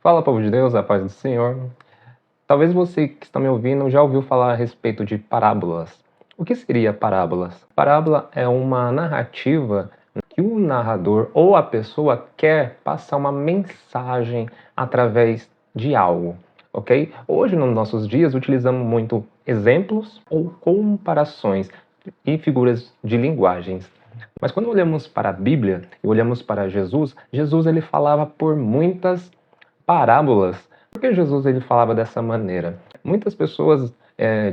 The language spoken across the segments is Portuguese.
Fala, povo de Deus, a paz do Senhor. Talvez você que está me ouvindo já ouviu falar a respeito de parábolas. O que seria parábolas? Parábola é uma narrativa que o narrador ou a pessoa quer passar uma mensagem através de algo, ok? Hoje, nos nossos dias, utilizamos muito exemplos ou comparações e figuras de linguagens. Mas quando olhamos para a Bíblia e olhamos para Jesus, Jesus ele falava por muitas parábolas. Por que Jesus ele falava dessa maneira? Muitas pessoas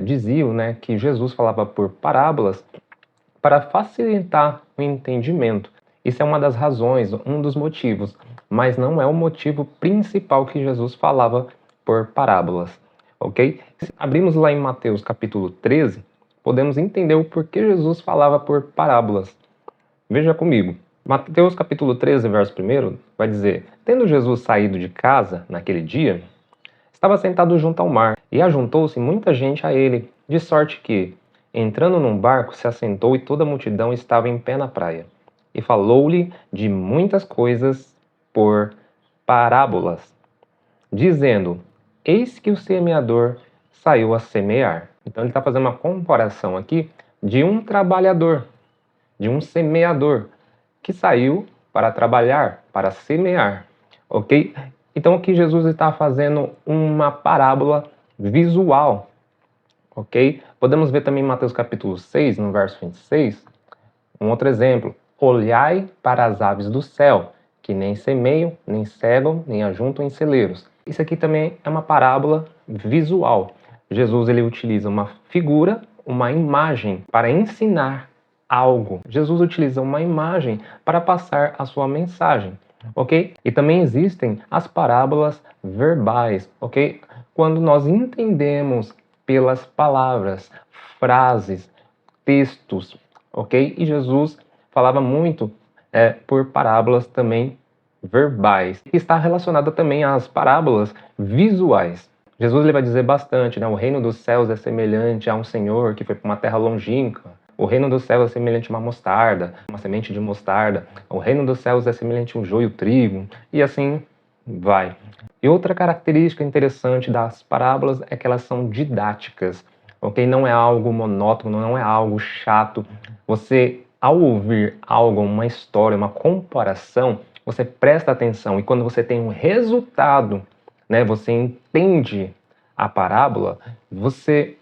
diziam, né, que Jesus falava por parábolas para facilitar o entendimento. Isso é uma das razões, um dos motivos, mas não é o motivo principal que Jesus falava por parábolas, ok? Se abrimos lá em Mateus capítulo 13, podemos entender o porquê Jesus falava por parábolas. Veja comigo. Mateus capítulo 13, verso 1, vai dizer: Tendo Jesus saído de casa naquele dia, estava sentado junto ao mar, e ajuntou-se muita gente a ele, de sorte que, entrando num barco, se assentou e toda a multidão estava em pé na praia. E falou-lhe de muitas coisas por parábolas, dizendo: Eis que o semeador saiu a semear. Então ele está fazendo uma comparação aqui de um trabalhador, de um semeador, que saiu para trabalhar, para semear, ok? Então aqui Jesus está fazendo uma parábola visual, ok? Podemos ver também em Mateus capítulo 6, no verso 26, um outro exemplo. Olhai para as aves do céu, que nem semeiam, nem cegam, nem ajuntam em celeiros. Isso aqui também é uma parábola visual. Jesus ele utiliza uma figura, uma imagem para ensinar algo. Jesus utiliza uma imagem para passar a sua mensagem, ok? E também existem as parábolas verbais, ok? Quando nós entendemos pelas palavras, frases, textos, ok? E Jesus falava muito por parábolas também verbais. E está relacionada também às parábolas visuais. Jesus ele vai dizer bastante, né? O reino dos céus é semelhante a um senhor que foi para uma terra longínqua. O reino dos céus é semelhante a uma mostarda, uma semente de mostarda. O reino dos céus é semelhante a um joio trigo. E assim vai. E outra característica interessante das parábolas é que elas são didáticas. Ok? Não é algo monótono, não é algo chato. Você, ao ouvir algo, uma história, uma comparação, você presta atenção. E quando você tem um resultado, né, você entende a parábola, você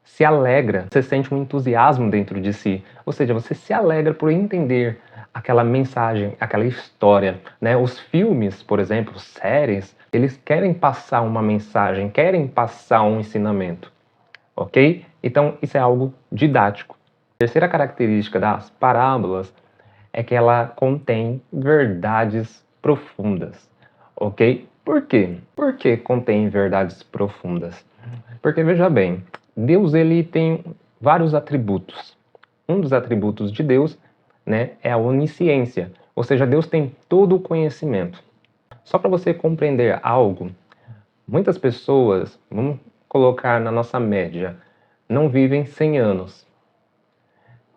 se alegra, você sente um entusiasmo dentro de si. Ou seja, você se alegra por entender aquela mensagem, aquela história, né? Os filmes, por exemplo, séries, eles querem passar uma mensagem, querem passar um ensinamento, ok? Então, isso é algo didático. A terceira característica das parábolas é que ela contém verdades profundas, ok? Por quê? Por que contém verdades profundas? Porque, veja bem, Deus ele tem vários atributos. Um dos atributos de Deus, né, é a onisciência, ou seja, Deus tem todo o conhecimento. Só para você compreender algo, muitas pessoas, vamos colocar na nossa média, não vivem 100 anos.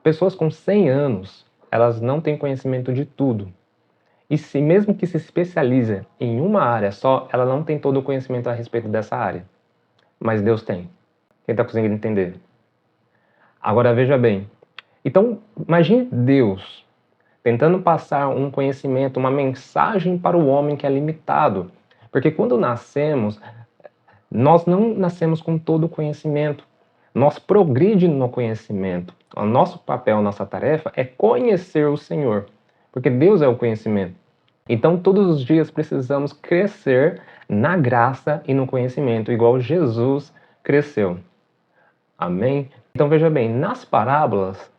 Pessoas com 100 anos, elas não têm conhecimento de tudo. E se mesmo que se especialize em uma área só, ela não tem todo o conhecimento a respeito dessa área. Mas Deus tem. Quem está conseguindo entender? Agora veja bem. Então, imagine Deus tentando passar um conhecimento, uma mensagem para o homem que é limitado. Porque quando nascemos, nós não nascemos com todo o conhecimento. Nós progredimos no conhecimento. O nosso papel, a nossa tarefa é conhecer o Senhor. Porque Deus é o conhecimento. Então, todos os dias precisamos crescer na graça e no conhecimento, igual Jesus cresceu. Amém? Então, veja bem, nas parábolas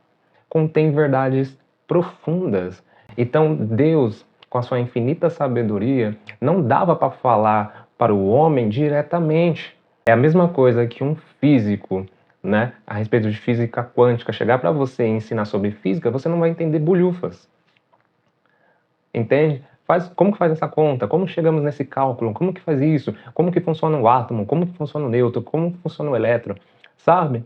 contém verdades profundas. Então, Deus, com a sua infinita sabedoria, não dava para falar para o homem diretamente. É a mesma coisa que um físico, né, a respeito de física quântica, chegar para você e ensinar sobre física, você não vai entender bolhufas. Entende? Como que faz essa conta? Como chegamos nesse cálculo? Como que faz isso? Como que funciona o átomo? Como que funciona o nêutron? Como que funciona o elétron? Sabe?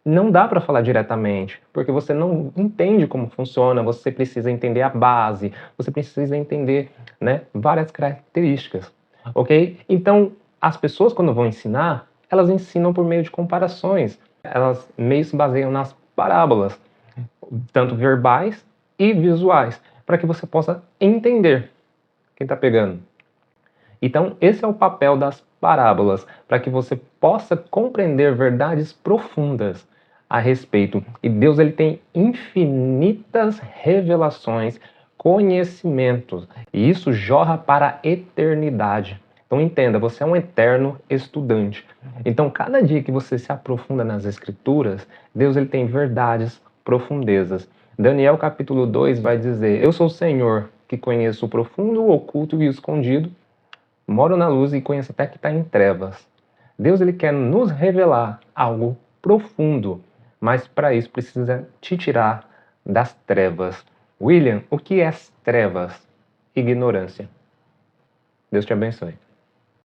Não dá para falar diretamente, porque você não entende como funciona, você precisa entender a base, você precisa entender, né, várias características. ok? Então, as pessoas quando vão ensinar, elas ensinam por meio de comparações. Elas meio se baseiam nas parábolas, tanto verbais e visuais, para que você possa entender. Quem está pegando? Então, esse é o papel das parábolas, para que você possa compreender verdades profundas a respeito. E Deus ele tem infinitas revelações, conhecimentos, e isso jorra para a eternidade. Então entenda, você é um eterno estudante. Então, cada dia que você se aprofunda nas Escrituras, Deus ele tem verdades, profundezas. Daniel capítulo 2 vai dizer: Eu sou o Senhor, que conheço o profundo, o oculto e o escondido, moro na luz e conheço até que está em trevas. Deus ele quer nos revelar algo profundo, mas para isso precisa te tirar das trevas. William, o que é trevas? Ignorância. Deus te abençoe.